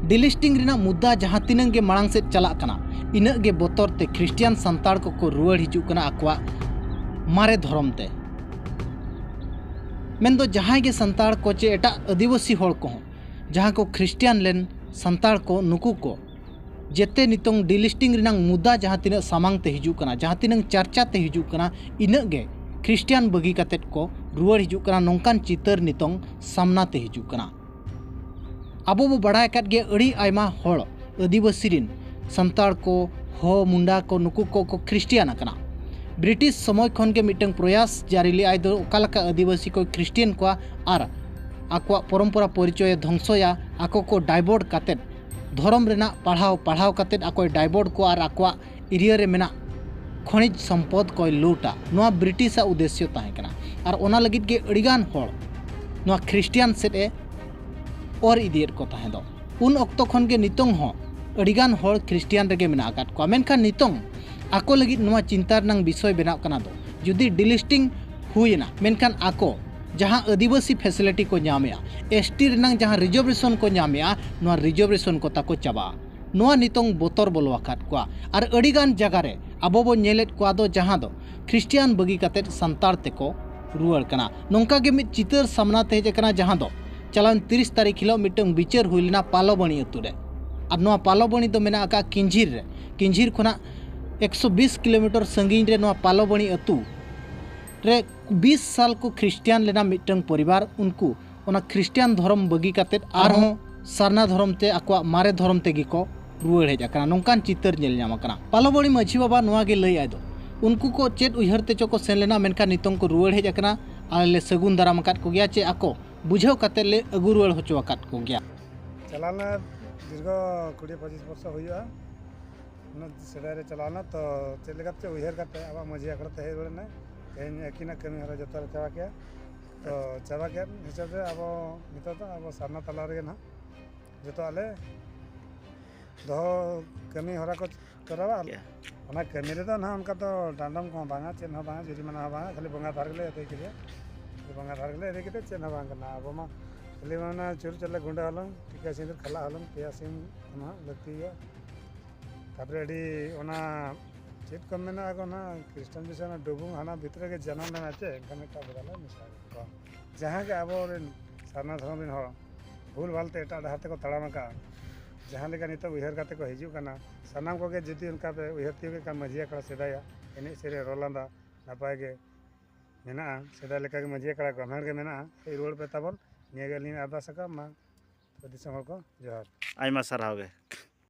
Delisting Rina मुद्दा जहाँ तीनंग गे मांग से चलाक कना इनग गे बोतर ते ख्रिस्टियान संताड़ को रुआड़ हिजुग कना आकवा मारे धर्म ते मेन दो जहाँ गे संताड़ को चे एटा आदिवासी होड़ को जहाँ को ख्रिस्टियान लेन संताड़ को नुकु को जेते नितोंग डिलिस्टिंग रिना मुद्दा जहाँ तीन सामांग ते हिजुग कना जहाँ तीन चर्चा ते हिजुग कना इनग गे ख्रिस्टियान बगी कतेट को रुआड़ हिजुग कना नोंकान चितर नितोंग सामना ते हिजुग कना आबो बो बड़ाय काट गे अड़ी आयमा होड़ आदिवासी रिन संताड़ को हो मुंडा को नुकु को ख्रिस्टियान कना ब्रिटिश समय खन के मिटंग प्रयास जारी ले आय दो ओकालका आदिवासी को ख्रिस्टियान को आर आकवा परंपरा परिचय ध्वंसया आको को डाइबोर्ड कातेट धर्म रेना पढ़ाव कातेट आको डाइबोर्ड को आर आकवा एरिया रे मेना खनिज संपद को लूटा नोआ ब्रिटिश उद्देश्य ताहे कना आर ओना लगित गे अड़ीगान होड़ नोआ ख्रिस्टियान सेट ए और इदियत को ताहे दो उन अक्तो खन के नितोंग हो अड़ीगान होड़ ख्रिस्टियान रेगे मेना आकात को मेनखान नितोंग आको लगित नोआ चिंता रनांग विषय बेनाव कना दो जुदी डिलिस्टिंग हुईना मेनखान आको जहाँ आदिवासी फैसिलिटी को नामेया एसटी रनांग जहाँ रिजर्वेशन को नामेया नोआ रिजर्वेशन को ताको चाबा नोआ नितोंग बोतर बोलवाकात को आर अड़ीगान जगह रे आबो बो नेलेत को दो जहाँ दो ख्रिस्टियान बगी कातेट संताड़ तेको रुआड़ कना नोंका गे मिद चितर सामना ते हेज कना जहाँ दो चलान 30 तारीख हिलो मिटंग बिचार हुईलना पालोबणी अतु रे आर नोआ पालोबणी दो मेना का किंझिर खुना 120 किलोमीटर संगीन रे नोआ पालोबणी अतु रे 20 साल को ख्रिस्टियान लेना मिटंग परिवार उनको ओना ख्रिस्टियान धर्म बगी कातेट आरहों सारना धर्म ते आकवा मारे धर्म तेगी को रुआड़ हेज आकना नोंकान चितर नेल ᱧᱟᱢ आकना पालोबणी माझी बाबा नोआ गे लई आय दो उनको को चेत उयहर ते चो को सेन लेना मेनका नितोंग को रुआड़ हेज आकना आले सगुन दाराम आकात को गया चे आको बुझाव काते ले अगु रुआड़ होचो आकात को गया चलाना दीर्घ 20-25 वर्ष हुआ सेदाय चलाना तो चलते उहर करते अब माझी आकड़ा ते हेना तेज अकिना कमी हरा जो चाबा के तो चाबा के हिसाब से अब नित अब सामना तला रे ना जो आले दो कमी हरा को करावा ओना कमी रे तो ना उनका तो डांडम को बांगा चेन बांगा जुरिमाना बांगा खाली बंगा धार के ले के बंगा धार के ले चेन बांगा अब मा खाली माना चुर चले गुंडा हलम टिका सिंदूर खला हलम पिया सिम ना लगती है तापर अड़ी ओना चेत को मेना को ना क्रिश्चियन बिसना डुबुंग हाना भीतर के जन्म में आचे कनेक्टा बदला मिसा को जहां के अब सारना धर्म बिन हो भूल भालते एटा डहाते को तड़ाम का जहां लेका नित उहर काते को हिजु कना सनाम को के जति उनका पे उहरती के का मजिया कड़ा सेदाया एने सेरे रोलांदा नपाय के मेना सेदा लेका के मजिया कड़ा गमहर के मेना ए रोड पे तबन नियगलिन आदा सका मा तो दिसम को जोहार आयमा साराव गे।